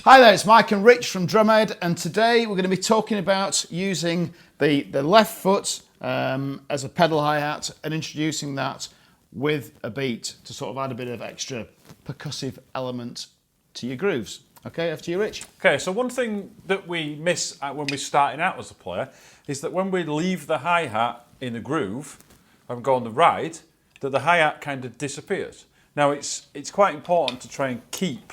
Hi there, it's Mike and Rich from Drumhead, and today we're going to be talking about using the left foot as a pedal hi-hat and introducing that with a beat to sort of add a bit of extra percussive element to your grooves. Okay, over to you, Rich. Okay, so one thing that we miss when we're starting out as a player is that when we leave the hi-hat in a groove and go on the ride, that the hi-hat kind of disappears. Now it's quite important to try and keep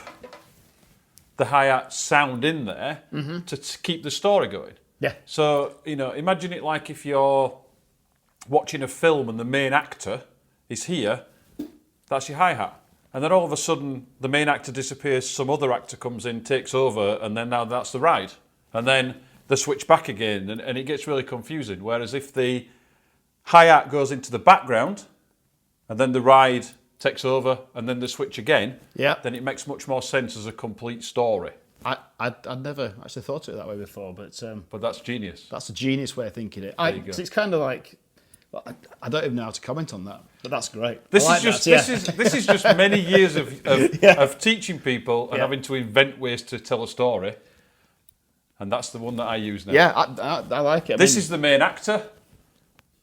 the hi-hat sound in there to keep the story going. Yeah. So, you know, imagine it like if you're watching a film and the main actor is here, that's your hi-hat. And then all of a sudden, the main actor disappears, some other actor comes in, takes over, and then now that's the ride. And then they switch back again, and it gets really confusing. Whereas if the hi-hat goes into the background, and then the ride takes over, and then they switch again, then it makes much more sense as a complete story. I'd never actually thought of it that way before, but that's genius. That's a genius way of thinking it. There you go. It's kind of like, I don't even know how to comment on that, but that's great. This is just many years of teaching people and having to invent ways to tell a story, and that's the one that I use now. Yeah, I like it. This is the main actor.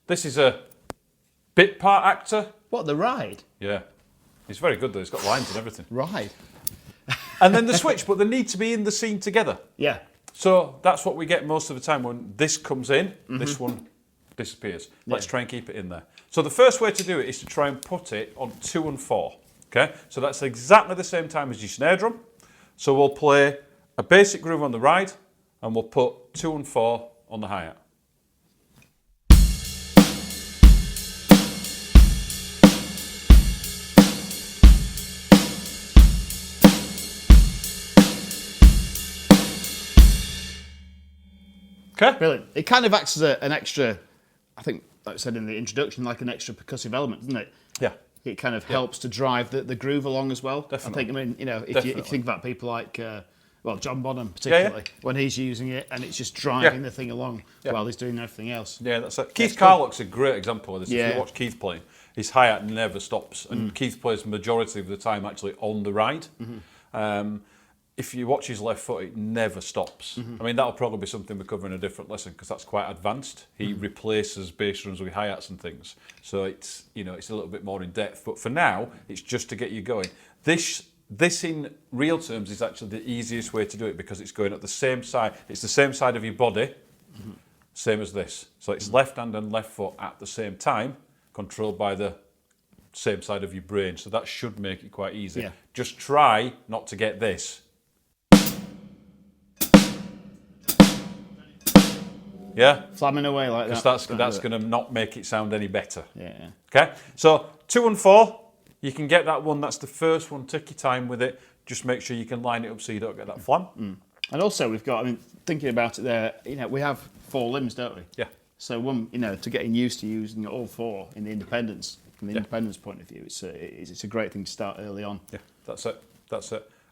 This is a bit part actor. What, the ride? Yeah, he's very good though. He's got lines and everything. Ride. And then the switch, but they need to be in the scene together. Yeah. So that's what we get most of the time when this comes in. This one disappears. Let's try and keep it in there. So the first way to do it is to try and put it on 2 and 4. Okay, so that's exactly the same time as your snare drum. So we'll play a basic groove on the ride, and we'll put 2 and 4 on the hi-hat. Okay. Brilliant. It kind of acts as an extra, I think, like I said in the introduction, like an extra percussive element, doesn't it? Yeah. It kind of helps to drive the groove along as well. Definitely. I mean, you know, if you think about people like, John Bonham particularly, when he's using it and it's just driving the thing along while he's doing everything else. Yeah, that's it. Keith Carlock's a great example of this. Yeah. If you watch Keith play, his hi-hat never stops, and Keith plays the majority of the time actually on the ride. If you watch his left foot, it never stops. I mean, that'll probably be something we cover in a different lesson because that's quite advanced. He replaces bass drums with hi-hats and things, so it's, you know, it's a little bit more in depth. But for now, it's just to get you going. This in real terms is actually the easiest way to do it because it's going at the same side. It's the same side of your body, same as this. So it's left hand and left foot at the same time, controlled by the same side of your brain. So that should make it quite easy. Yeah. Just try not to get this. Yeah, Flamming away like that. because that's going to not make it sound any better. Yeah. Okay, so 2 and 4, you can get that one. That's the first one. Take your time with it. Just make sure you can line it up so you don't get that flam. And also we've got, I mean, thinking about it there, you know, we have 4 limbs, don't we? Yeah. So one, you know, to getting used to using all 4 in the independence, from the independence point of view, it's a great thing to start early on. Yeah, that's it.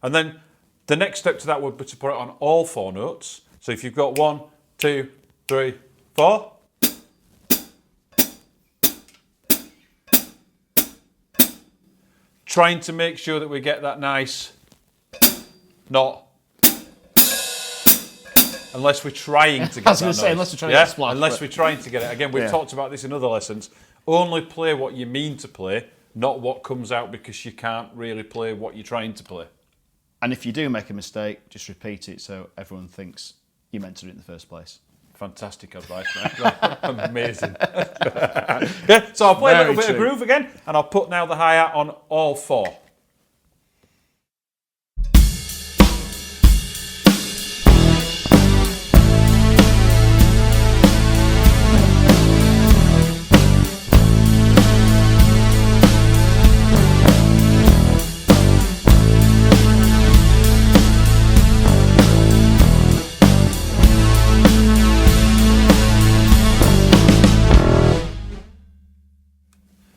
And then the next step to that would be to put it on all 4 notes. So if you've got 1, 2, 3, 4. Trying to make sure that we get that nice, not, unless we're trying to get I was that going to say, noise. unless we're trying to get a splash. Unless we're trying to get it. Again, we've talked about this in other lessons. Only play what you mean to play, not what comes out because you can't really play what you're trying to play. And if you do make a mistake, just repeat it so everyone thinks you meant to do it in the first place. Fantastic advice, mate. Amazing. Yeah, so I'll play a little bit of groove again, and I'll put now the hi-hat on all 4.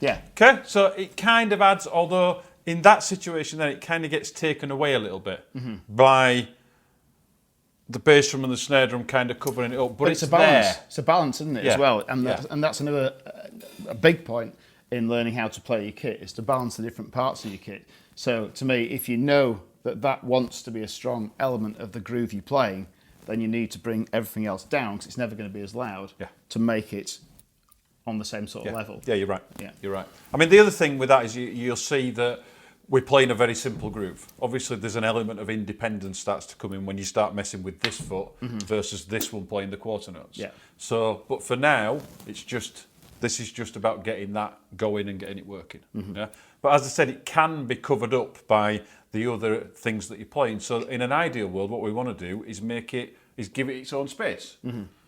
Yeah. Okay, so it kind of adds, although in that situation then it kind of gets taken away a little bit by the bass drum and the snare drum kind of covering it up. But it's a balance. there. It's a balance, isn't it, as well? And that's another a big point in learning how to play your kit, is to balance the different parts of your kit. So to me, if you know that wants to be a strong element of the groove you're playing, then you need to bring everything else down because it's never going to be as loud to make it on the same sort of level. Yeah, you're right. Yeah. You're right. I mean, the other thing with that is you'll see that we're playing a very simple groove. Obviously, there's an element of independence starts to come in when you start messing with this foot versus this one playing the quarter notes. Yeah. So, but for now, this is just about getting that going and getting it working. Yeah. But as I said, it can be covered up by the other things that you're playing. So, in an ideal world, what we want to do is give it its own space.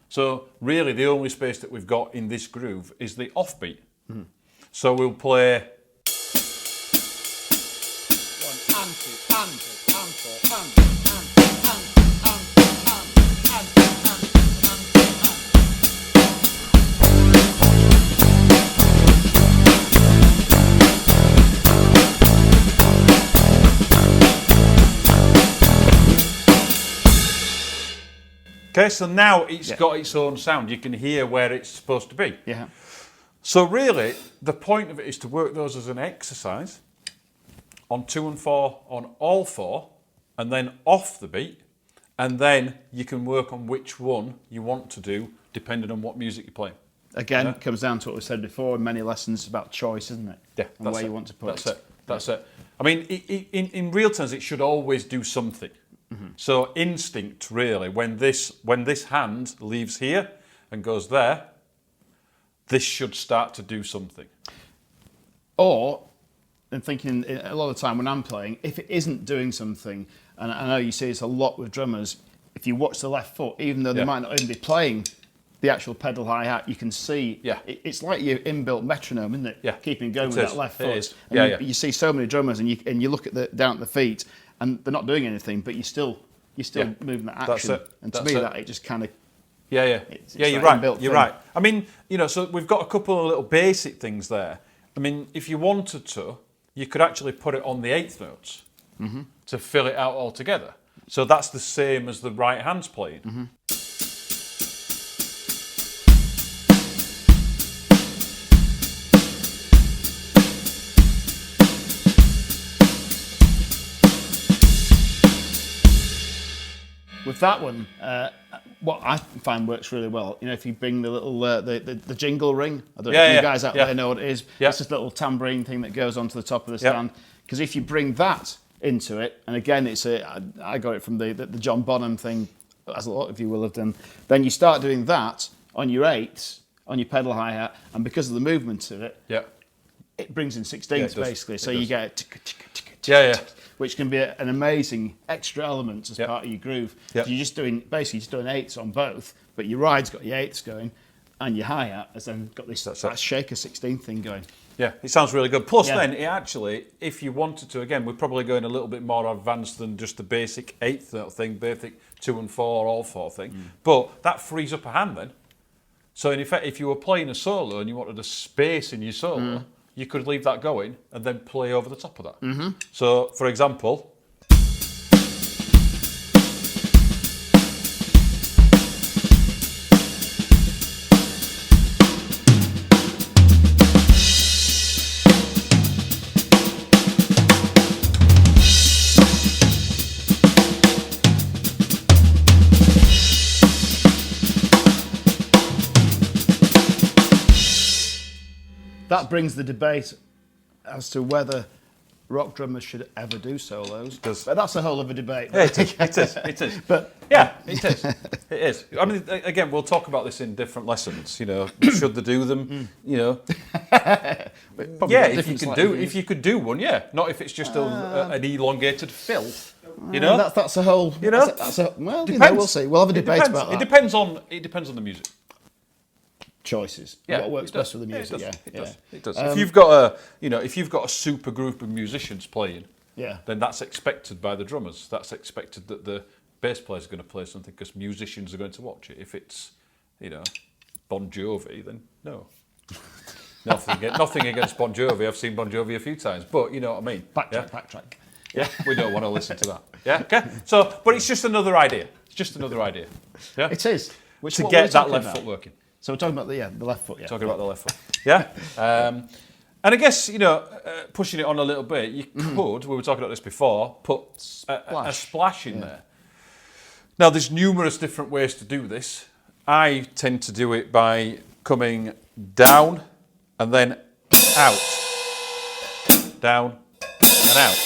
So, really, the only space that we've got in this groove is the offbeat. So we'll play. Okay, so now it's got its own sound. You can hear where it's supposed to be. Yeah. So really, the point of it is to work those as an exercise on 2 and 4, on all 4, and then off the beat, and then you can work on which one you want to do depending on what music you're playing. Again, it comes down to what we said before in many lessons about choice, isn't it? Yeah, and where you want to put it. That's it. I mean, in real terms, it should always do something. So instinct, really, when this hand leaves here and goes there, this should start to do something. Or, I'm thinking a lot of the time when I'm playing, if it isn't doing something, and I know you see this a lot with drummers, if you watch the left foot, even though they might not even be playing the actual pedal hi-hat, you can see it's like your inbuilt metronome, isn't it? Yeah. Keeping going with that left foot. And you see so many drummers, and you look at down at the feet, and they're not doing anything, but you're still moving that action. That's it. And to me, that it just kind of It's you're right. You're right. I mean, so we've got a couple of little basic things there. I mean, if you wanted to, you could actually put it on the 8th notes to fill it out altogether. So that's the same as the right hand's playing. With that one, what I find works really well, if you bring the little the jingle ring. I don't know if you guys out there know what it is. It's this little tambourine thing that goes onto the top of the stand. Because if you bring that into it, and again, I got it from the John Bonham thing, as a lot of you will have done. Then you start doing that on your 8s, on your pedal hi-hat, and because of the movement of it, it brings in 16ths basically. So you get which can be an amazing extra element as part of your groove. So you're just doing 8s on both, but your ride's got your 8s going, and your hi-hat has then got this shaker 16th thing going. Yeah, it sounds really good. Plus, then it actually, if you wanted to, again, we're probably going a little bit more advanced than just the basic 8th note thing, basic 2 and 4, all 4 thing. But that frees up a hand then. So in effect, if you were playing a solo and you wanted a space in your solo, you could leave that going and then play over the top of that. So, for example. That brings the debate as to whether rock drummers should ever do solos. But that's a whole other debate. Yeah, it is. But yeah, it is. It is. I mean, again, we'll talk about this in different lessons. Should they do them? If you could do one, not if it's just an elongated fill. That's a whole. Depends. We'll see. We'll have a debate about that. It depends on the music. Choices. What works best for the music? It does. If you've got a super group of musicians playing, then that's expected by the drummers. That's expected that the bass players are going to play something because musicians are going to watch it. If it's Bon Jovi, then no. Nothing against Bon Jovi. I've seen Bon Jovi a few times, but you know what I mean. Backtrack. Yeah, we don't want to listen to that. Yeah, okay. So, but it's just another idea. Yeah, it is. To get that left foot working. So we're talking about the left foot, Talking about the left foot. Yeah. And I guess, pushing it on a little bit, you could, we were talking about this before, put a splash in there. Now, there's numerous different ways to do this. I tend to do it by coming down and then out. Down and out.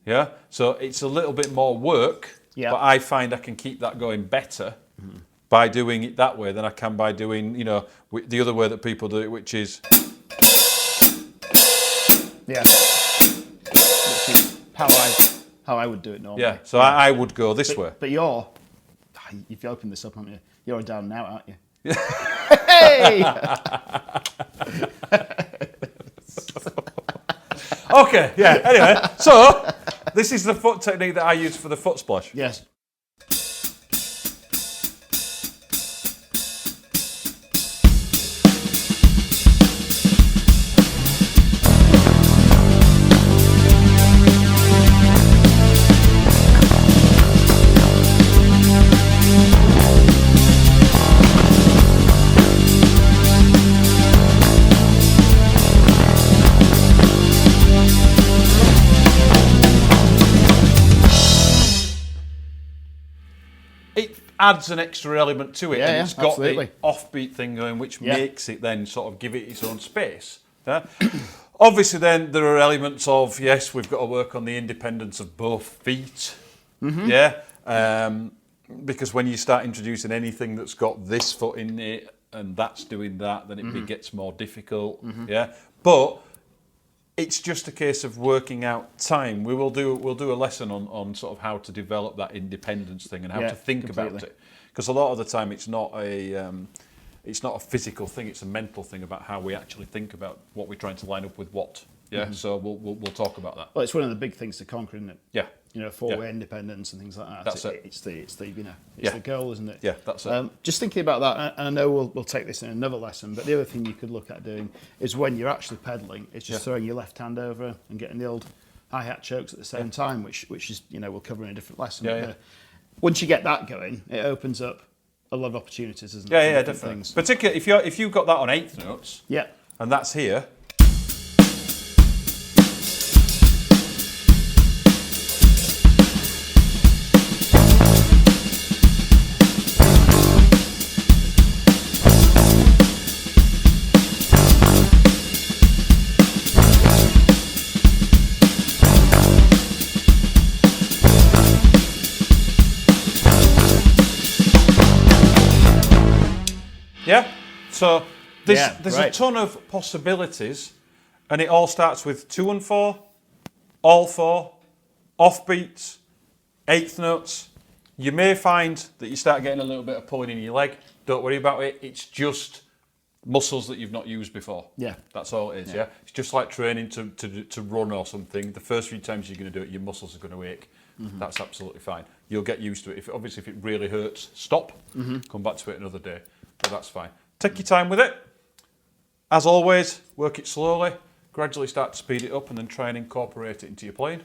Yeah? So it's a little bit more work, but I find I can keep that going better by doing it that way than I can by doing, the other way that people do it, which is... Yeah. Which is how I would do it normally. Yeah, so I would go this way. But you've opened this up, haven't you? You're a down and out, aren't you? Hey! Okay, yeah, anyway, so this is the foot technique that I use for the foot splash. Yes. It adds an extra element to it, and it's got absolutely. the offbeat thing going, which makes it then sort of give it its own space. Yeah? Obviously, then there are elements of, yes, we've got to work on the independence of both feet. Because when you start introducing anything that's got this foot in it and that's doing that, then it gets more difficult. Yeah, but it's just a case of working out time. We'll do a lesson on sort of how to develop that independence thing and how to think about it, because a lot of the time it's not a physical thing; it's a mental thing about how we actually think about what we're trying to line up with what. Yeah, so we'll talk about that. Well, it's one of the big things to conquer, isn't it? Yeah. Four-way independence and things like that. That's it. It's the goal, isn't it? Yeah, that's it. Just thinking about that, and I know we'll take this in another lesson, but the other thing you could look at doing is when you're actually pedaling, is just throwing your left hand over and getting the old hi-hat chokes at the same time, which is we'll cover in a different lesson. Once you get that going, it opens up a lot of opportunities, isn't it? Yeah, definitely. Things. Particularly if you've got that on eighth notes, and that's here. Yeah, so there's a ton of possibilities, and it all starts with 2 and 4, all 4, offbeats, eighth notes. You may find that you start getting a little bit of pulling in your leg. Don't worry about it. It's just muscles that you've not used before. Yeah, that's all it is. Yeah, it's just like training to run or something. The first few times you're going to do it, your muscles are going to ache. That's absolutely fine. You'll get used to it. If it really hurts, stop. Come back to it another day. But that's fine. Take your time with it. As always, work it slowly, gradually start to speed it up, and then try and incorporate it into your playing.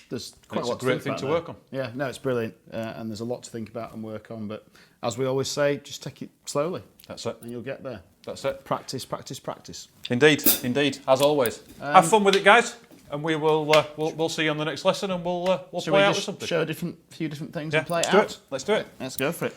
There's quite a great thing to work on. Yeah, no, it's brilliant, and there's a lot to think about and work on. But as we always say, just take it slowly. That's it. And you'll get there. That's it. Practice, practice, practice. Indeed, as always. Have fun with it, guys, and we will we'll see you on the next lesson, and we'll play out with something. Show a few different things and play it out. out. Let's do it. Let's go for it.